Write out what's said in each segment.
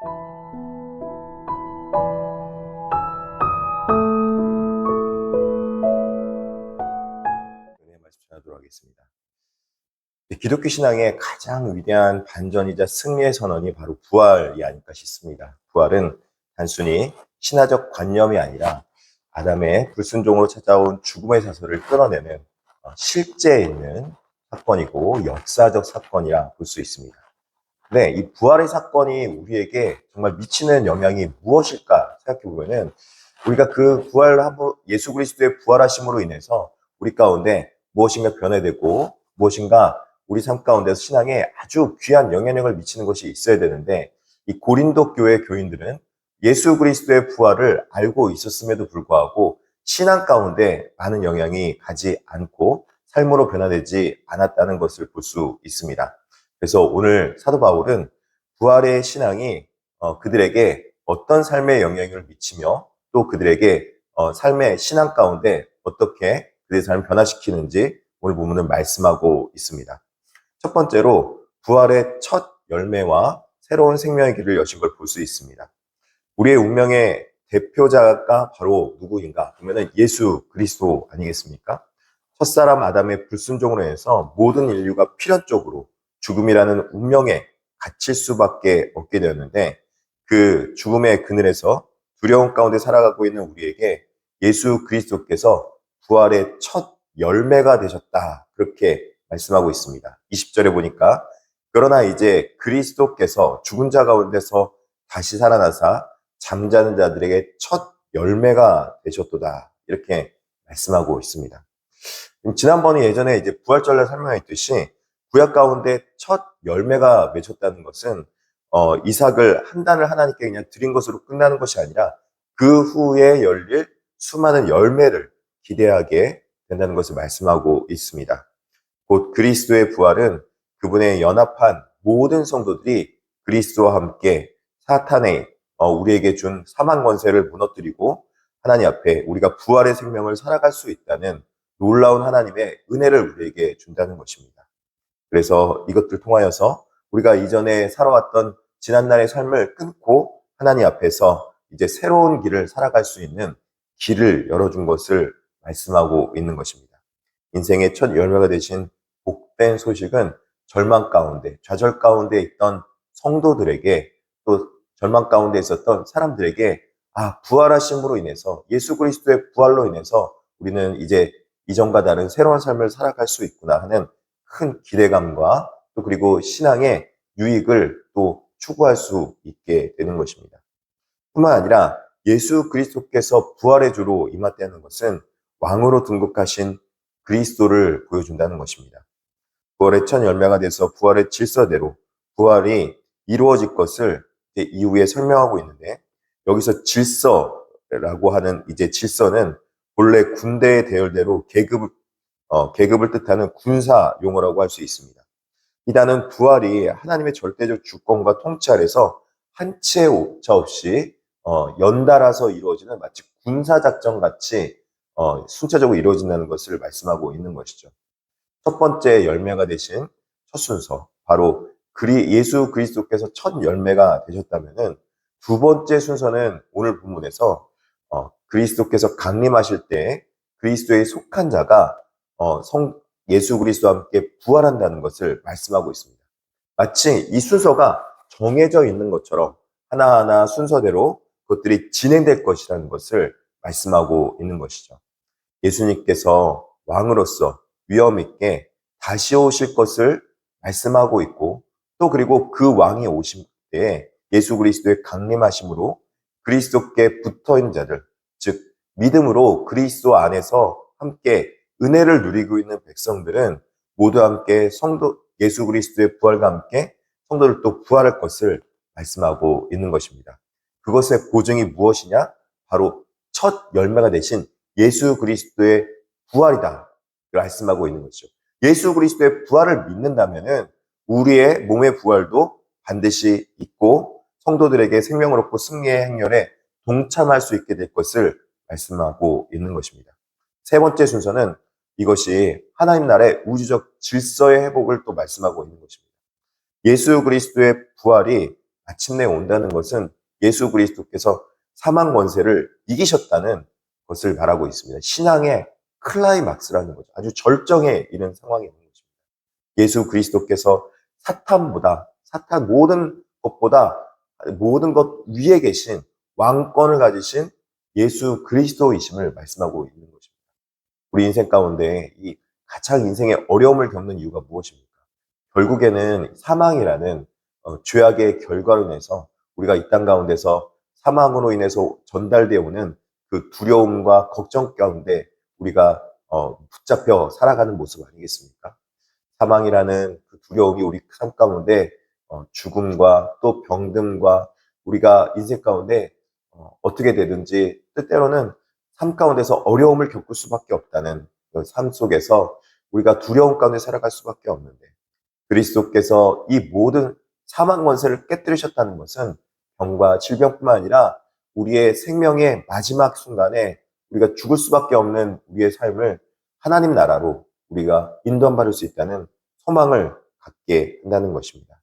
은혜의 말씀 전하도록 하겠습니다. 기독교 신앙의 가장 위대한 반전이자 승리의 선언이 바로 부활이 아닐까 싶습니다. 부활은 단순히 신화적 관념이 아니라 아담의 불순종으로 찾아온 죽음의 사슬을 끊어내는 실제 있는 사건이고 역사적 사건이라 볼 수 있습니다. 네, 이 부활의 사건이 우리에게 정말 미치는 영향이 무엇일까 생각해 보면은 우리가 그 예수 그리스도의 부활하심으로 인해서 우리 가운데 무엇인가 변화되고 무엇인가 우리 삶 가운데서 신앙에 아주 귀한 영향력을 미치는 것이 있어야 되는데 이 고린도 교회 교인들은 예수 그리스도의 부활을 알고 있었음에도 불구하고 신앙 가운데 많은 영향이 가지 않고 삶으로 변화되지 않았다는 것을 볼 수 있습니다. 그래서 오늘 사도 바울은 부활의 신앙이 그들에게 어떤 삶에 영향을 미치며 또 그들에게 삶의 신앙 가운데 어떻게 그들의 삶을 변화시키는지 오늘 본문은 말씀하고 있습니다. 첫 번째로 부활의 첫 열매와 새로운 생명의 길을 여신 걸 볼 수 있습니다. 우리의 운명의 대표자가 바로 누구인가? 그러면 예수 그리스도 아니겠습니까? 첫사람 아담의 불순종으로 인해서 모든 인류가 필연적으로 죽음이라는 운명에 갇힐 수밖에 없게 되었는데 그 죽음의 그늘에서 두려움 가운데 살아가고 있는 우리에게 예수 그리스도께서 부활의 첫 열매가 되셨다. 그렇게 말씀하고 있습니다. 20절에 보니까 그러나 이제 그리스도께서 죽은 자 가운데서 다시 살아나사 잠자는 자들에게 첫 열매가 되셨도다. 이렇게 말씀하고 있습니다. 지난번에 예전에 이제 부활절날 설명했듯이 구약 가운데 첫 열매가 맺혔다는 것은 이삭을 한 단을 하나님께 그냥 드린 것으로 끝나는 것이 아니라 그 후에 열릴 수많은 열매를 기대하게 된다는 것을 말씀하고 있습니다. 곧 그리스도의 부활은 그분의 연합한 모든 성도들이 그리스도와 함께 사탄의 우리에게 준 사망 권세를 무너뜨리고 하나님 앞에 우리가 부활의 생명을 살아갈 수 있다는 놀라운 하나님의 은혜를 우리에게 준다는 것입니다. 그래서 이것들 통하여서 우리가 이전에 살아왔던 지난날의 삶을 끊고 하나님 앞에서 이제 새로운 길을 살아갈 수 있는 길을 열어준 것을 말씀하고 있는 것입니다. 인생의 첫 열매가 되신 복된 소식은 절망 가운데, 좌절 가운데 있던 성도들에게 또 절망 가운데 있었던 사람들에게 부활하심으로 인해서 예수 그리스도의 부활로 인해서 우리는 이제 이전과 다른 새로운 삶을 살아갈 수 있구나 하는 큰 기대감과 또 그리고 신앙의 유익을 또 추구할 수 있게 되는 것입니다. 뿐만 아니라 예수 그리스도께서 부활의 주로 임했다는 것은 왕으로 등극하신 그리스도를 보여준다는 것입니다. 부활의 첫 열매가 돼서 부활의 질서대로 부활이 이루어질 것을 이후에 설명하고 있는데 여기서 질서라고 하는 이제 질서는 본래 군대의 대열대로 계급을 뜻하는 군사 용어라고 할 수 있습니다. 이 단은 부활이 하나님의 절대적 주권과 통치 아래서 한 치의 오차 없이 연달아서 이루어지는 마치 군사작전 같이 순차적으로 이루어진다는 것을 말씀하고 있는 것이죠. 첫 번째 열매가 되신 첫 순서, 바로 예수 그리스도께서 첫 열매가 되셨다면은 두 번째 순서는 오늘 본문에서 그리스도께서 강림하실 때 그리스도에 속한 자가 예수 그리스도와 함께 부활한다는 것을 말씀하고 있습니다. 마치 이 순서가 정해져 있는 것처럼 하나하나 순서대로 그것들이 진행될 것이라는 것을 말씀하고 있는 것이죠. 예수님께서 왕으로서 위엄 있게 다시 오실 것을 말씀하고 있고 또 그리고 그 왕이 오실 때에 예수 그리스도의 강림하심으로 그리스도께 붙어있는 자들, 즉 믿음으로 그리스도 안에서 함께 은혜를 누리고 있는 백성들은 모두 함께 예수 그리스도의 부활과 함께 성도들도 부활할 것을 말씀하고 있는 것입니다. 그것의 보증이 무엇이냐? 바로 첫 열매가 되신 예수 그리스도의 부활이다 말씀하고 있는 것이죠. 예수 그리스도의 부활을 믿는다면은 우리의 몸의 부활도 반드시 있고 성도들에게 생명을 얻고 승리의 행렬에 동참할 수 있게 될 것을 말씀하고 있는 것입니다. 세 번째 순서는 이것이 하나님 나라의 우주적 질서의 회복을 또 말씀하고 있는 것입니다. 예수 그리스도의 부활이 마침내 온다는 것은 예수 그리스도께서 사망 권세를 이기셨다는 것을 말하고 있습니다. 신앙의 클라이막스라는 거죠. 아주 절정에 이른 상황이 있는 것입니다. 예수 그리스도께서 사탄 모든 것보다 모든 것 위에 계신 왕권을 가지신 예수 그리스도이심을 말씀하고 있는 것입니다. 우리 인생 가운데 이 가장 인생의 어려움을 겪는 이유가 무엇입니까? 결국에는 사망이라는 죄악의 결과로 인해서 우리가 이 땅 가운데서 사망으로 인해서 전달되어 오는 그 두려움과 걱정 가운데 우리가 붙잡혀 살아가는 모습 아니겠습니까? 사망이라는 그 두려움이 우리 삶 가운데 죽음과 또 병듦과 우리가 인생 가운데 어떻게 되든지 때때로는 삶 가운데서 어려움을 겪을 수밖에 없다는 그 삶 속에서 우리가 두려움 가운데 살아갈 수밖에 없는데 그리스도께서 이 모든 사망 권세를 깨뜨리셨다는 것은 병과 질병뿐만 아니라 우리의 생명의 마지막 순간에 우리가 죽을 수밖에 없는 우리의 삶을 하나님 나라로 우리가 인도받을 수 있다는 소망을 갖게 한다는 것입니다.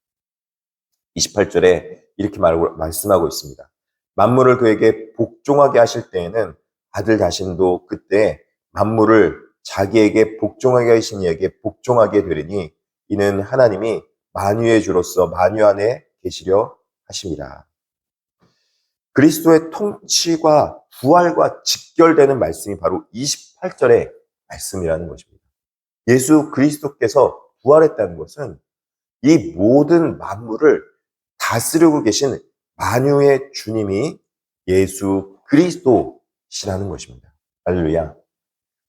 28절에 이렇게 말씀하고 있습니다. 만물을 그에게 복종하게 하실 때에는 아들 자신도 그때 만물을 자기에게 복종하게 하신 이에게 복종하게 되리니 이는 하나님이 만유의 주로서 만유 안에 계시려 하심이라. 그리스도의 통치와 부활과 직결되는 말씀이 바로 28절의 말씀이라는 것입니다. 예수 그리스도께서 부활했다는 것은 이 모든 만물을 다스리고 계신 만유의 주님이 예수 그리스도시라는 것입니다. 할렐루야.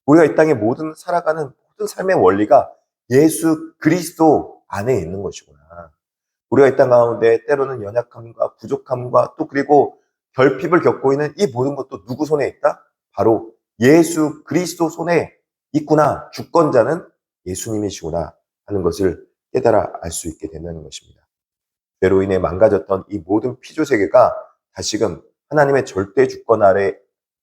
우리가 이 땅에 살아가는 모든 삶의 원리가 예수 그리스도 안에 있는 것이구나. 우리가 이 땅 가운데 때로는 연약함과 부족함과 또 그리고 결핍을 겪고 있는 이 모든 것도 누구 손에 있다? 바로 예수 그리스도 손에 있구나. 주권자는 예수님이시구나 하는 것을 깨달아 알 수 있게 된다는 것입니다. 죄로 인해 망가졌던 이 모든 피조 세계가 다시금 하나님의 절대 주권 아래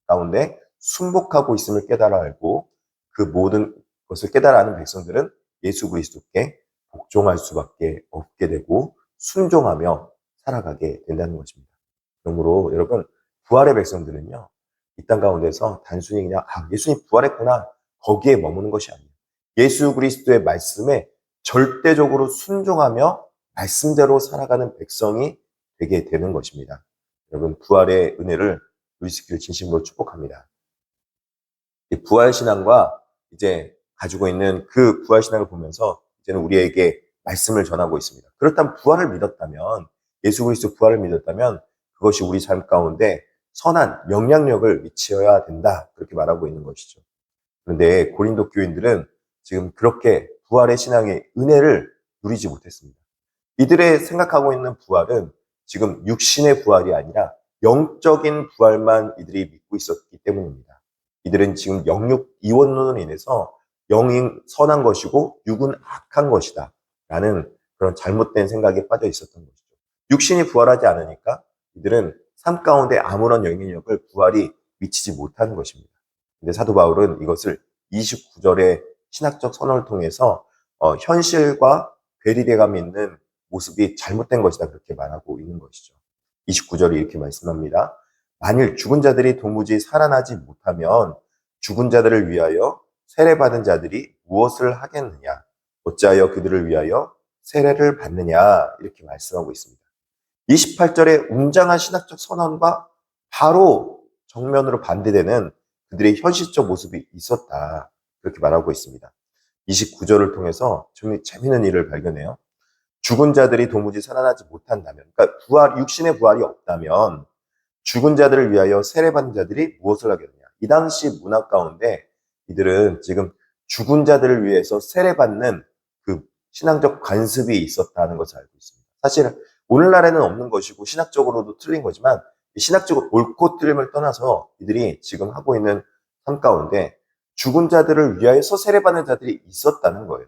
가운데 순복하고 있음을 깨달아 알고 그 모든 것을 깨달아 아는 백성들은 예수 그리스도께 복종할 수밖에 없게 되고 순종하며 살아가게 된다는 것입니다. 그러므로 여러분 부활의 백성들은요. 이 땅 가운데서 단순히 그냥 예수님 부활했구나 거기에 머무는 것이 아니에요. 예수 그리스도의 말씀에 절대적으로 순종하며 말씀대로 살아가는 백성이 되게 되는 것입니다. 여러분 부활의 은혜를 누리시기를 진심으로 축복합니다. 이 부활신앙과 이제 가지고 있는 그 부활신앙을 보면서 이제는 우리에게 말씀을 전하고 있습니다. 그렇다면 부활을 믿었다면 예수 그리스도 부활을 믿었다면 그것이 우리 삶 가운데 선한 영향력을 미쳐야 된다. 그렇게 말하고 있는 것이죠. 그런데 고린도 교인들은 지금 그렇게 부활의 신앙의 은혜를 누리지 못했습니다. 이들의 생각하고 있는 부활은 지금 육신의 부활이 아니라 영적인 부활만 이들이 믿고 있었기 때문입니다. 이들은 지금 영육 이원론으로 인해서 영이 선한 것이고 육은 악한 것이다 라는 그런 잘못된 생각에 빠져 있었던 것이죠. 육신이 부활하지 않으니까 이들은 삶 가운데 아무런 영향력을 부활이 미치지 못하는 것입니다. 근데 사도 바울은 이것을 29절의 신학적 선언을 통해서 현실과 괴리대감 있는 모습이 잘못된 것이다 그렇게 말하고 있는 것이죠. 29절이 이렇게 말씀합니다. 만일 죽은 자들이 도무지 살아나지 못하면 죽은 자들을 위하여 세례받은 자들이 무엇을 하겠느냐? 어찌하여 그들을 위하여 세례를 받느냐? 이렇게 말씀하고 있습니다. 28절의 웅장한 신학적 선언과 바로 정면으로 반대되는 그들의 현실적 모습이 있었다. 그렇게 말하고 있습니다. 29절을 통해서 좀 재미있는 일을 발견해요. 죽은 자들이 도무지 살아나지 못한다면, 그러니까 육신의 부활이 없다면 죽은 자들을 위하여 세례받은 자들이 무엇을 하겠느냐. 이 당시 문화 가운데 이들은 지금 죽은 자들을 위해서 세례받는 그 신앙적 관습이 있었다는 것을 알고 있습니다. 사실 오늘날에는 없는 것이고 신학적으로도 틀린 거지만 신학적으로 옳고 틀림을 떠나서 이들이 지금 하고 있는 삶 가운데 죽은 자들을 위하여서 세례받는 자들이 있었다는 거예요.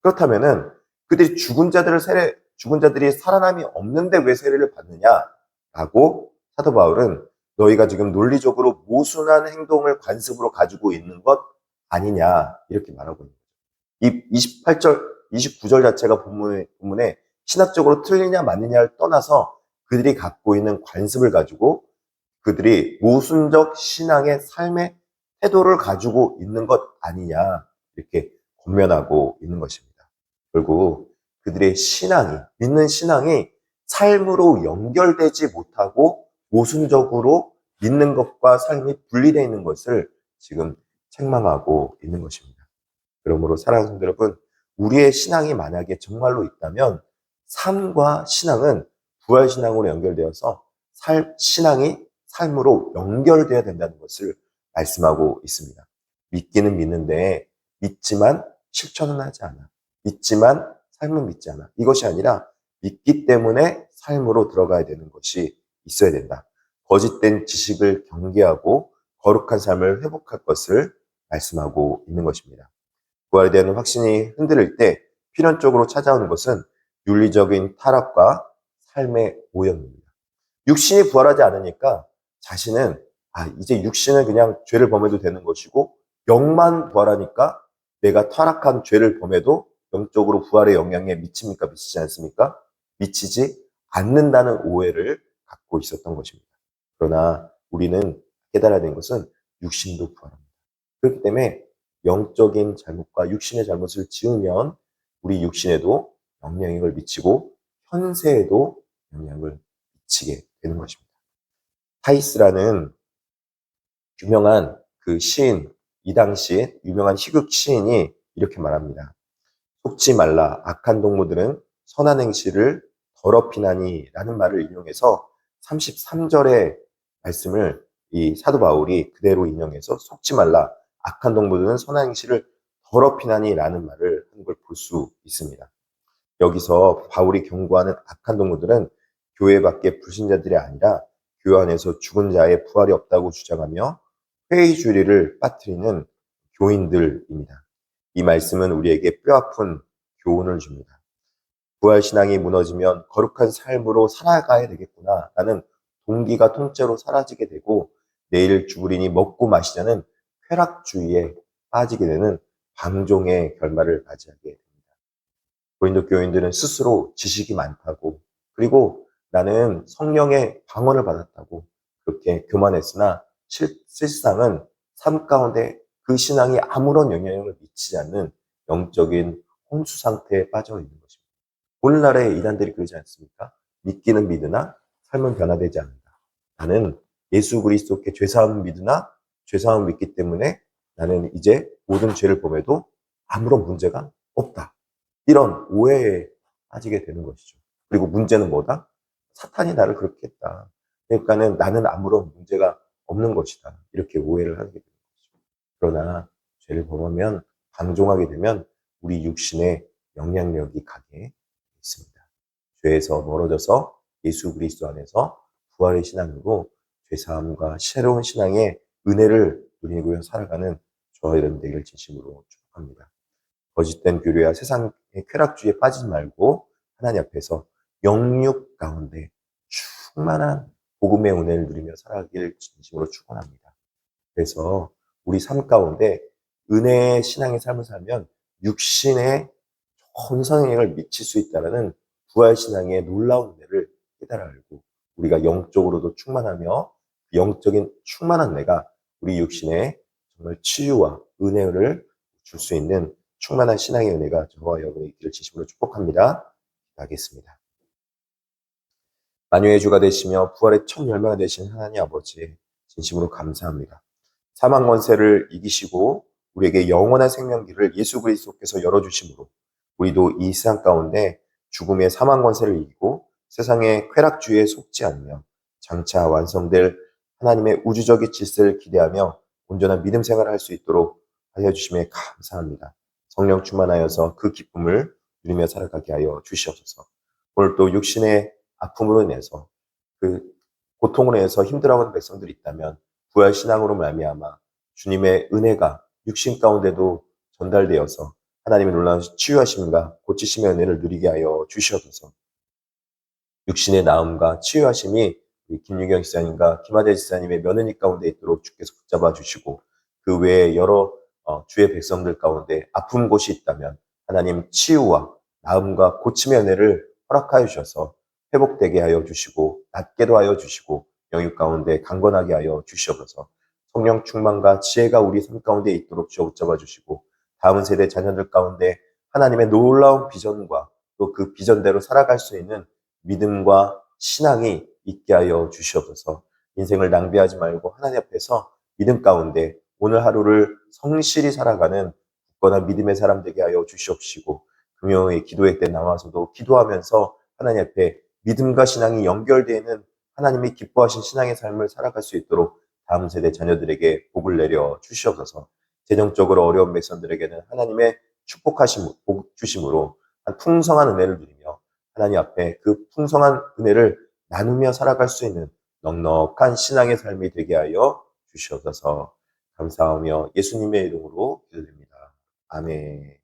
그렇다면은 그들이 죽은 자들이 살아남이 없는데 왜 세례를 받느냐라고 사도 바울은 너희가 지금 논리적으로 모순한 행동을 관습으로 가지고 있는 것 아니냐 이렇게 말하고 있는 거예요. 이 28절, 29절 자체가 본문에 신학적으로 틀리냐 맞느냐를 떠나서 그들이 갖고 있는 관습을 가지고 그들이 모순적 신앙의 삶의 태도를 가지고 있는 것 아니냐 이렇게 권면하고 있는 것입니다. 결국 그들의 신앙이 믿는 신앙이 삶으로 연결되지 못하고 모순적으로 믿는 것과 삶이 분리되어 있는 것을 지금 책망하고 있는 것입니다. 그러므로 사랑하는 성도 여러분, 우리의 신앙이 만약에 정말로 있다면 삶과 신앙은 부활신앙으로 연결되어서 신앙이 삶으로 연결되어야 된다는 것을 말씀하고 있습니다. 믿기는 믿는데 믿지만 실천은 하지 않아. 믿지만 삶은 믿지 않아. 이것이 아니라 믿기 때문에 삶으로 들어가야 되는 것이 있어야 된다. 거짓된 지식을 경계하고 거룩한 삶을 회복할 것을 말씀하고 있는 것입니다. 부활에 대한 확신이 흔들릴 때 필연적으로 찾아오는 것은 윤리적인 타락과 삶의 오염입니다. 육신이 부활하지 않으니까 자신은 이제 육신은 그냥 죄를 범해도 되는 것이고 영만 부활하니까 내가 타락한 죄를 범해도 영적으로 부활의 영향에 미칩니까? 미치지 않습니까? 미치지 않는다는 오해를 갖고 있었던 것입니다. 그러나 우리는 깨달아야 되는 것은 육신도 부활합니다. 그렇기 때문에 영적인 잘못과 육신의 잘못을 지으면 우리 육신에도 영향을 미치고 현세에도 영향을 미치게 되는 것입니다. 타이스라는 유명한 그 시인, 이 당시에 유명한 희극 시인이 이렇게 말합니다. 속지 말라, 악한 동무들은 선한 행실을 더럽히나니 라는 말을 인용해서 33절의 말씀을 이 사도 바울이 그대로 인용해서 속지 말라, 악한 동무들은 선한 행실을 더럽히나니 라는 말을 하는 걸 볼 수 있습니다. 여기서 바울이 경고하는 악한 동무들은 교회 밖의 불신자들이 아니라 교회 안에서 죽은 자의 부활이 없다고 주장하며 회의주의를 빠뜨리는 교인들입니다. 이 말씀은 우리에게 뼈아픈 교훈을 줍니다. 부활신앙이 무너지면 거룩한 삶으로 살아가야 되겠구나 라는 동기가 통째로 사라지게 되고 내일 죽으리니 먹고 마시자는 쾌락주의에 빠지게 되는 방종의 결말을 맞이하게 됩니다. 고린도 교인들은 스스로 지식이 많다고 그리고 나는 성령의 방언을 받았다고 그렇게 교만했으나 실상은 삶 가운데 그 신앙이 아무런 영향을 미치지 않는 영적인 혼수 상태에 빠져 있는 것입니다. 오늘날의 이단들이 그러지 않습니까? 믿기는 믿으나 삶은 변화되지 않는다. 나는 예수 그리스도께 죄사함을 믿으나 죄사함을 믿기 때문에 나는 이제 모든 죄를 범해도 아무런 문제가 없다. 이런 오해에 빠지게 되는 것이죠. 그리고 문제는 뭐다? 사탄이 나를 그렇게 했다. 그러니까는 나는 아무런 문제가 없는 것이다. 이렇게 오해를 하게 되는 것이죠. 그러나 죄를 범하면 방종하게 되면 우리 육신에 영향력이 가게 있습니다. 죄에서 멀어져서 예수 그리스도 안에서 부활의 신앙으로 죄사함과 새로운 신앙의 은혜를 누리고 살아가는 저와 여러분 되기를 진심으로 축복합니다. 거짓된 교류와 세상의 쾌락주의에 빠지지 말고 하나님 앞에서 영육 가운데 충만한 복음의 은혜를 누리며 살아가길 진심으로 축원합니다. 그래서 우리 삶 가운데 은혜의 신앙의 삶을 살면 육신의 좋은 성행을 미칠 수 있다는 부활신앙의 놀라운 은혜를 깨달아 알고 우리가 영적으로도 충만하며 영적인 충만한 내가 우리 육신에 정말 치유와 은혜를 줄 수 있는 충만한 신앙의 은혜가 저와 여러분의 있기를 진심으로 축복합니다. 기도하겠습니다. 만유의 주가 되시며 부활의 첫 열매가 되신 하나님 아버지 진심으로 감사합니다. 사망 권세를 이기시고 우리에게 영원한 생명길을 예수 그리스도께서 열어주심으로 우리도 이 세상 가운데 죽음의 사망 권세를 이기고 세상의 쾌락주의에 속지 않으며 장차 완성될 하나님의 우주적인 질서를 기대하며 온전한 믿음 생활을 할 수 있도록 하여 주심에 감사합니다. 성령 충만하여서 그 기쁨을 누리며 살아가게 하여 주시옵소서. 오늘 또 육신의 아픔으로 인해서 그 고통으로 인해서 힘들어하는 백성들이 있다면 부활 신앙으로 말미암아 주님의 은혜가 육신 가운데도 전달되어서 하나님의 놀라운 치유하심과 고치심의 은혜를 누리게 하여 주시옵소서. 육신의 나음과 치유하심이 김유경 지사님과 김하재 지사님의 면회니 가운데 있도록 주께서 붙잡아 주시고 그 외에 여러 주의 백성들 가운데 아픈 곳이 있다면 하나님 치유와 나음과 고침의 은혜를 허락하여 주셔서 회복되게 하여 주시고 갖게도 하여 주시고 영육 가운데 강건하게 하여 주시옵소서. 성령 충만과 지혜가 우리 삶 가운데 있도록 붙잡아 주시고 다음 세대 자녀들 가운데 하나님의 놀라운 비전과 또 그 비전대로 살아갈 수 있는 믿음과 신앙이 있게 하여 주시옵소서. 인생을 낭비하지 말고 하나님 앞에서 믿음 가운데 오늘 하루를 성실히 살아가는 굳건한 믿음의 사람 되게 하여 주시옵시고 금요일 기도회 때 나와서도 기도하면서 하나님 앞에 믿음과 신앙이 연결되어 있는 하나님이 기뻐하신 신앙의 삶을 살아갈 수 있도록 다음 세대 자녀들에게 복을 내려 주시옵소서. 재정적으로 어려운 백성들에게는 하나님의 축복하심, 복 주심으로 풍성한 은혜를 누리며 하나님 앞에 그 풍성한 은혜를 나누며 살아갈 수 있는 넉넉한 신앙의 삶이 되게 하여 주시옵소서. 감사하며 예수님의 이름으로 기도드립니다. 아멘.